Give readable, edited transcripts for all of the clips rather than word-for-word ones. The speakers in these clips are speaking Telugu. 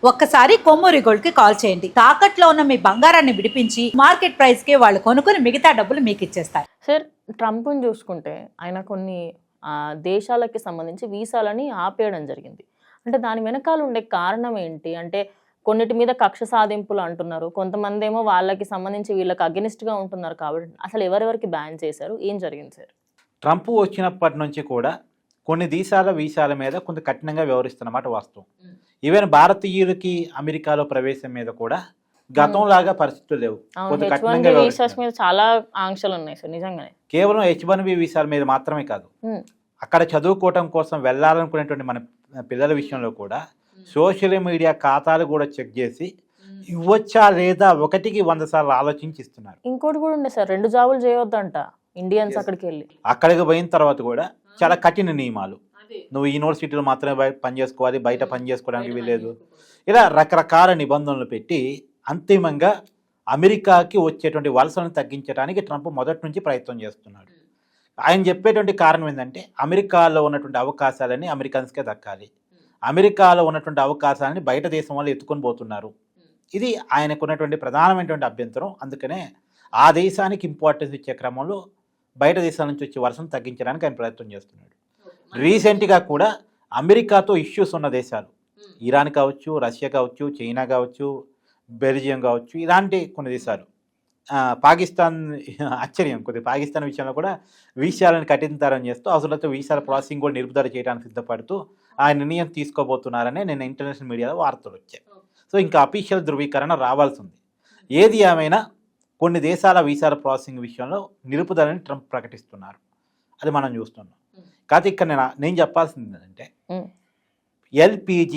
ఒక్కసారి కొమ్మూరి గోల్డ్ కి కాల్ చేయండి. తాకట్లో ఉన్న మీ బంగారాన్ని విడిపించి మార్కెట్ ప్రైస్ కి వాళ్ళు కొనుక్కుని మిగతా డబ్బులు మీకు ఇచ్చేస్తారు. సార్, ట్రంప్ని చూసుకుంటే ఆయన కొన్ని దేశాలకి సంబంధించి వీసాలని ఆపేయడం జరిగింది. అంటే దాని వెనకాల ఉండే కారణం ఏంటి? అంటే కొన్నిటి మీద కక్ష సాధింపులు అంటున్నారు, కొంతమంది ఏమో వాళ్ళకి సంబంధించి వీళ్ళకి అగెనిస్ట్గా ఉంటున్నారు. కాబట్టి అసలు ఎవరెవరికి బ్యాన్ చేశారు, ఏం జరిగింది సార్? ట్రంప్ వచ్చినప్పటి నుంచి కూడా కొన్ని దేశాల వీసాల మీద కొంత కఠినంగా వ్యవహరిస్తున్నమాట వాస్తవం. ఈవెన్ భారతీయులకి అమెరికాలో ప్రవేశం మీద కూడా గతంలాగా పరిస్థితులు లేవు. కొంత కఠినంగా వీసాస్ మీద చాలా ఆంక్షలు ఉన్నాయి సార్ నిజంగానే. కేవలం H1B వీసాల మీద మాత్రమే కాదు, అక్కడ చదువుకోవటం కోసం వెళ్ళాలనుకునేటువంటి మన పిల్లల విషయంలో కూడా సోషల్ మీడియా ఖాతాలు కూడా చెక్ చేసి ఇవ్వచ్చా లేదా 1కి 100 సార్లు ఆలోచించి ఇస్తున్నారు. ఇంకోటి కూడా ఉండే సార్, 2 జాబులు చేయొద్దంట ఇండియన్స్ అక్కడికి వెళ్ళి. అక్కడికి పోయిన తర్వాత కూడా చాలా కఠిన నియమాలు. నువ్వు యూనివర్సిటీలో మాత్రమే పని చేసుకోవాలి, బయట పని చేసుకోవడానికి వీలేదు. ఇలా రకరకాల నిబంధనలు పెట్టి అంతిమంగా అమెరికాకి వచ్చేటువంటి వలసలను తగ్గించడానికి ట్రంప్ మొదటి నుంచి ప్రయత్నం చేస్తున్నాడు. ఆయన చెప్పేటువంటి కారణం ఏంటంటే అమెరికాలో ఉన్నటువంటి అవకాశాలన్నీ అమెరికన్స్కే దక్కాలి, అమెరికాలో ఉన్నటువంటి అవకాశాలని బయట దేశం వాళ్ళు ఎత్తుకొని పోతున్నారు. ఇది ఆయనకు ఉన్నటువంటి ప్రధానమైనటువంటి అభ్యంతరం. అందుకనే ఆ దేశానికి ఇంపార్టెన్స్ ఇచ్చే క్రమంలో బయట దేశాల నుంచి వచ్చే వలసను తగ్గించడానికి ఆయన ప్రయత్నం చేస్తున్నాడు. రీసెంట్గా కూడా అమెరికాతో ఇష్యూస్ ఉన్న దేశాలు, ఇరాన్ కావచ్చు, రష్యా కావచ్చు, చైనా కావచ్చు, బెల్జియం కావచ్చు, ఇలాంటి కొన్ని దేశాలు, పాకిస్తాన్ ఆశ్చర్యం కొద్దిగా పాకిస్తాన్ విషయంలో కూడా వీసాలను కఠినతరం చేస్తూ అవసరమైతే వీసాల ప్రాసెసింగ్ కూడా నిలుపుదల చేయడానికి సిద్ధపడుతూ ఆ నిర్ణయం తీసుకోబోతున్నారని నేను ఇంటర్నేషనల్ మీడియాలో వార్తలు వచ్చాయి. సో ఇంకా అఫీషియల్ ధృవీకరణ రావాల్సి ఉంది. ఏది ఏమైనా కొన్ని దేశాల వీసాల ప్రాసెసింగ్ విషయంలో నిలుపుదలని ట్రంప్ ప్రకటిస్తున్నారు, అది మనం చూస్తున్నాం. కాదు ఇక్కడ నేను చెప్పాల్సింది ఏంటంటే LPG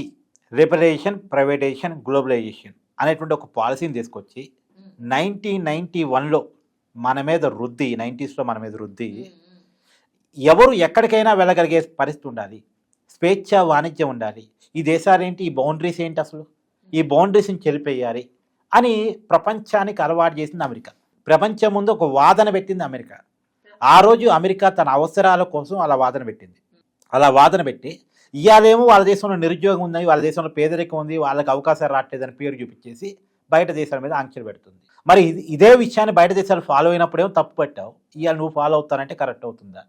లిబరేషన్, ప్రైవేటైజేషన్, గ్లోబలైజేషన్ అనేటువంటి ఒక పాలసీని తీసుకొచ్చి 1991లో మన మీద రుద్ది, 90sలో మన మీద రుద్ది ఎవరు ఎక్కడికైనా వెళ్ళగలిగే పరిస్థితి ఉండాలి, స్వేచ్ఛ వాణిజ్యం ఉండాలి, ఈ దేశాలేంటి, ఈ బౌండరీస్ ఏంటి, అసలు ఈ బౌండరీస్ని చెరిపేయాలి అని ప్రపంచానికి అలవాటు చేసింది అమెరికా. ప్రపంచం ముందు ఒక వాదన పెట్టింది అమెరికా. ఆ రోజు అమెరికా తన అవసరాల కోసం అలా వాదన పెట్టింది. అలా వాదన పెట్టి ఇవాళేమో వాళ్ళ దేశంలో నిరుద్యోగం ఉంది, వాళ్ళ దేశంలో పేదరికం ఉంది, వాళ్ళకి అవకాశాలు రావట్లేదని పేరు చూపించేసి బయట దేశాల మీద ఆంక్షలు పెడుతుంది. మరి ఇదే విషయాన్ని బయట దేశాలు ఫాలో అయినప్పుడేమో తప్పు పెట్టావు, ఇవాళ నువ్వు ఫాలో అవుతానంటే కరెక్ట్ అవుతుందా?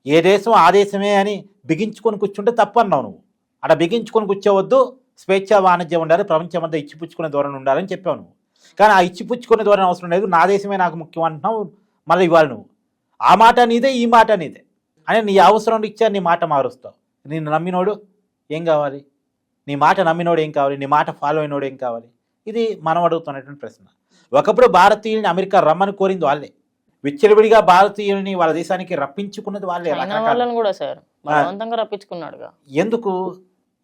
ఏ దేశం ఆ దేశమే అని బిగించుకొని కూర్చుంటే తప్పు అన్నావు నువ్వు. అలా బిగించుకొని కూర్చోవద్దు, స్వేచ్ఛ వాణిజ్యం ఉండాలి, ప్రపంచం అంతా ఇచ్చిపుచ్చుకునే ధోరణి ఉండాలని చెప్పావు నువ్వు. కానీ ఆ ఇచ్చిపుచ్చుకునే ధోరణి అవసరం లేదు, నా దేశమే నాకు ముఖ్యం అంటున్నావు. మళ్ళీ ఇవాళ నువ్వు ఆ మాట నీదే, ఈ మాట నీదే అని నీ అవసరం ఇచ్చా నీ మాట మారుస్తావు. నిన్ను నమ్మినోడు ఏం కావాలి, నీ మాట నమ్మినోడు ఏం కావాలి, నీ మాట ఫాలో అయినోడు ఏం కావాలి? ఇది మనం అడుగుతున్నటువంటి ప్రశ్న. ఒకప్పుడు భారతీయుల్ని అమెరికా రమ్మని కోరింది వాళ్ళే, విచ్చలవిడిగా భారతీయుల్ని వాళ్ళ దేశానికి రప్పించుకున్నది వాళ్ళే. రప్పించుకున్నాడుగా. ఎందుకు?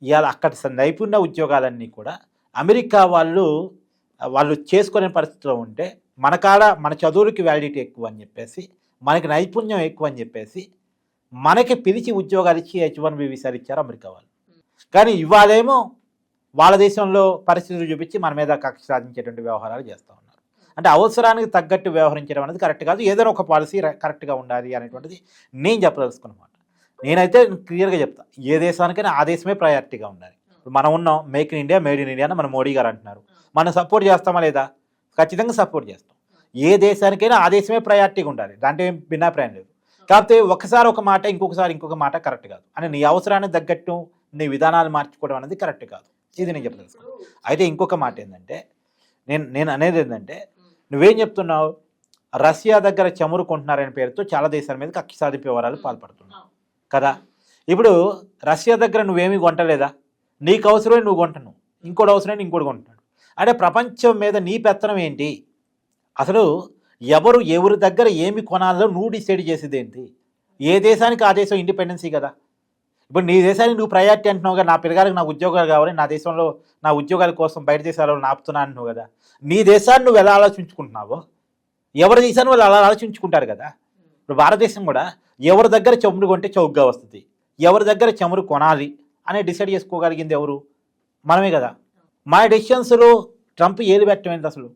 ఇవాళ అక్కడ నైపుణ్య ఉద్యోగాలన్నీ కూడా అమెరికా వాళ్ళు చేసుకునే పరిస్థితిలో ఉంటే మన కాడ మన చదువులకి వ్యాలిడిటీ ఎక్కువ అని చెప్పేసి, మనకి నైపుణ్యం ఎక్కువ అని చెప్పేసి మనకి పిలిచి ఉద్యోగాలు ఇచ్చి H1B వీసాలు ఇచ్చారు అమెరికా వాళ్ళు. కానీ ఇవాళేమో వాళ్ళ దేశంలో పరిస్థితులు చూపించి మన మీద కక్ష సాధించేటువంటి వ్యవహారాలు చేస్తూ ఉన్నారు. అంటే అవసరానికి తగ్గట్టు వ్యవహరించడం అనేది కరెక్ట్ కాదు, ఏదైనా ఒక పాలసీ కరెక్ట్గా ఉండాలి అనేటువంటిది నేను చెప్పదలుచుకున్నమాట. నేనైతే క్లియర్గా చెప్తా, ఏ దేశానికైనా ఆ దేశమే ప్రయారిటీగా ఉండాలి. మనం ఉన్నాం make in India, made in India అని మన మోడీ గారు అంటున్నారు. మనం సపోర్ట్ చేస్తామా లేదా? ఖచ్చితంగా సపోర్ట్ చేస్తాం. ఏ దేశానికైనా ఆ దేశమే ప్రయారిటీగా ఉండాలి, దాంట్లో ఏం భిన్నాభిప్రాయం లేదు. కాకపోతే ఒకసారి ఒక మాట, ఇంకొక మాట కరెక్ట్ కాదు. అని నీ అవసరానికి తగ్గట్టు నీ విధానాలు మార్చుకోవడం అనేది కరెక్ట్ కాదు, ఇది నేను చెప్పదలుచుకున్నాను. అయితే ఇంకొక మాట ఏంటంటే, నేను అనేది ఏంటంటే, నువ్వేం చెప్తున్నావు, రష్యా దగ్గర చమురు కొంటున్నారనే పేరుతో చాలా దేశాల మీద కక్ష సాధింపు వ్యవహారాలు పాల్పడుతున్నావు కదా. ఇప్పుడు రష్యా దగ్గర నువ్వేమీ కొంటలేదా? నీకు అవసరమే నువ్వు కొంటున్నావు, ఇంకోటి అవసరమే ఇంకోటి కొంటున్నాడు. అంటే ప్రపంచం మీద నీ పెత్తనం ఏంటి? అసలు ఎవరి దగ్గర ఏమి కొనాలో నువ్వు డిసైడ్ చేసేది ఏంటి? ఏ దేశానికి ఆ దేశం ఇండిపెండెన్సీ కదా. ఇప్పుడు నీ దేశానికి నువ్వు ప్రయారిటీ అంటున్నావు కదా, నా పిల్లగారికి నా ఉద్యోగాలు కావాలి, నా దేశంలో నా ఉద్యోగాల కోసం బయట దేశాలలో నాపుతున్నా అంటున్నావు కదా. నీ దేశాన్ని నువ్వు ఎలా ఆలోచించుకుంటున్నావో ఎవరి దేశాన్ని వాళ్ళు అలా ఆలోచించుకుంటారు కదా. ఇప్పుడు భారతదేశం కూడా ఎవరి దగ్గర చమురు కొంటే చౌకగా వస్తుంది, ఎవరి దగ్గర చమురు కొనాలి అనే డిసైడ్ చేసుకోగలిగింది ఎవరు? మనమే కదా. మన డెసిషన్స్లో ట్రంప్ ఏది పెట్టమైంది అసలు?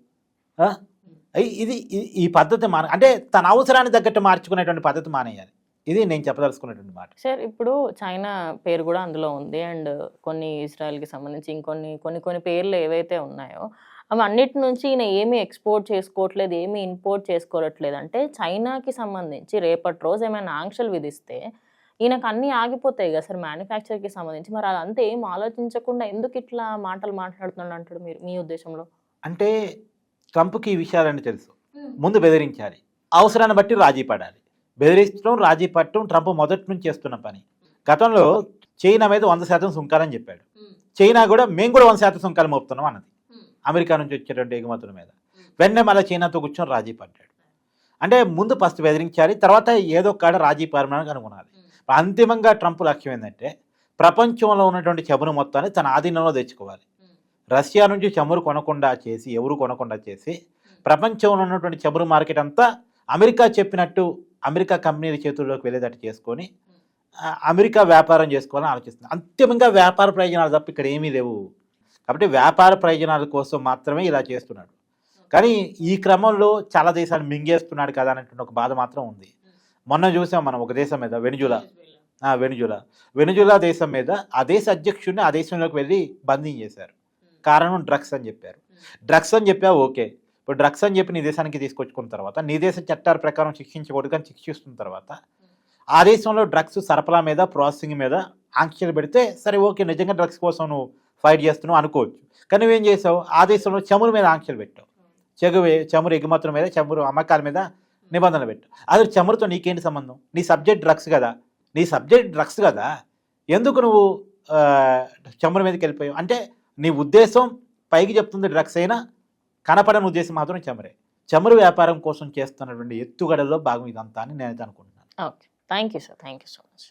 ఇది ఈ పద్ధతి అంటే తన అవసరాన్ని తగ్గట్టు మార్చుకునేటువంటి పద్ధతి మానేయాలి. ఇది నేను చెప్పదలుచుకున్నటువంటి మాట. సార్ ఇప్పుడు చైనా పేరు కూడా అందులో ఉంది అండ్ కొన్ని ఇజ్రాయెల్కి సంబంధించి కొన్ని పేర్లు ఏవైతే ఉన్నాయో అవి అన్నిటి నుంచి ఈయన ఏమీ ఎక్స్పోర్ట్ చేసుకోవట్లేదు, ఏమీ ఇంపోర్ట్ చేసుకోవట్లేదు. అంటే చైనాకి సంబంధించి రేపటి రోజు ఏమైనా ఆంక్షలు విధిస్తే ఈయనకు అన్నీ ఆగిపోతాయి కదా సార్ మ్యానుఫ్యాక్చర్కి సంబంధించి. మరి అదంతా ఏం ఆలోచించకుండా ఎందుకు ఇట్లా మాటలు మాట్లాడుతున్నాడు అంటాడు మీరు మీ ఉద్దేశంలో? అంటే ట్రంప్కి ఈ విషయాలన్నీ తెలుసు. ముందు బెదిరించాలి, అవసరాన్ని బట్టి రాజీ పడాలి. బెదిరించడం, రాజీ పడటం ట్రంప్ మొదటి నుంచి చేస్తున్న పని. గతంలో చైనా మీద 100% సుంకాలని చెప్పాడు. చైనా కూడా మేము కూడా 100% సుంకాలు మోపుతున్నాం అన్నది అమెరికా నుంచి వచ్చేటువంటి ఎగుమతుల మీద. వెంటనే మళ్ళీ చైనాతో కూర్చొని రాజీ పడ్డాడు. అంటే ముందు ఫస్ట్ బెదిరించాలి, తర్వాత ఏదో కాడ రాజీ పడడానికి అనుకున్నాలి. అంతిమంగా ట్రంప్ లక్ష్యం ఏంటంటే ప్రపంచంలో ఉన్నటువంటి చమురు మొత్తాన్ని తన ఆధీనంలో తెచ్చుకోవాలి. రష్యా నుంచి చమురు కొనకుండా చేసి, ఎవరు కొనకుండా చేసి ప్రపంచంలో ఉన్నటువంటి చమురు మార్కెట్ అంతా అమెరికా చెప్పినట్టు అమెరికా కంపెనీల చేతుల్లోకి వెళ్ళేటట్టు చేసుకొని అమెరికా వ్యాపారం చేసుకోవాలని ఆలోచిస్తుంది. అంతిమంగా వ్యాపార ప్రయోజనాలు తప్ప ఇక్కడ ఏమీ లేవు. కాబట్టి వ్యాపార ప్రయోజనాల కోసం మాత్రమే ఇలా చేస్తున్నాడు. కానీ ఈ క్రమంలో చాలా దేశాలు మింగేస్తున్నాడు కదా అనేటువంటి ఒక బాధ మాత్రం ఉంది. మొన్న చూసాం మనం ఒక దేశం మీద, వెనిజులా దేశం మీద ఆ దేశ అధ్యక్షుడిని ఆ దేశంలోకి వెళ్ళి బంధించేశారు. కారణం డ్రగ్స్ అని చెప్పారు. డ్రగ్స్ అని చెప్పా ఓకే, ఇప్పుడు డ్రగ్స్ అని చెప్పి నీ దేశానికి తీసుకొచ్చుకున్న తర్వాత నీ దేశ చట్టాల ప్రకారం శిక్షించకూడదు, కానీ శిక్షిస్తున్న తర్వాత ఆ దేశంలో డ్రగ్స్ సరఫరా మీద, ప్రాసెసింగ్ మీద ఆంక్షలు పెడితే సరే ఓకే, నిజంగా డ్రగ్స్ కోసం నువ్వు ఫైట్ చేస్తున్నావు అనుకోవచ్చు. కానీ నువ్వేం చేసావు, ఆ దేశంలో చమురు మీద ఆంక్షలు పెట్టావు. చమురు ఎగుమతుల మీద, చమురు అమ్మకాల మీద నిబంధనలు పెట్టావు. అసలు చమురుతో నీకేంటి సంబంధం? నీ సబ్జెక్ట్ డ్రగ్స్ కదా, ఎందుకు నువ్వు చమురు మీదకి వెళ్ళిపోయావు? అంటే నీ ఉద్దేశం పైకి చెప్తుంది డ్రగ్స్ అయినా కనపడని ఉద్దేశం మాత్రం చమురు వ్యాపారం కోసం చేస్తున్నటువంటి ఎత్తుగడలో భాగం ఇదంతా అని నేనైతే అనుకుంటున్నాను. Okay, thank you sir, thank you so much.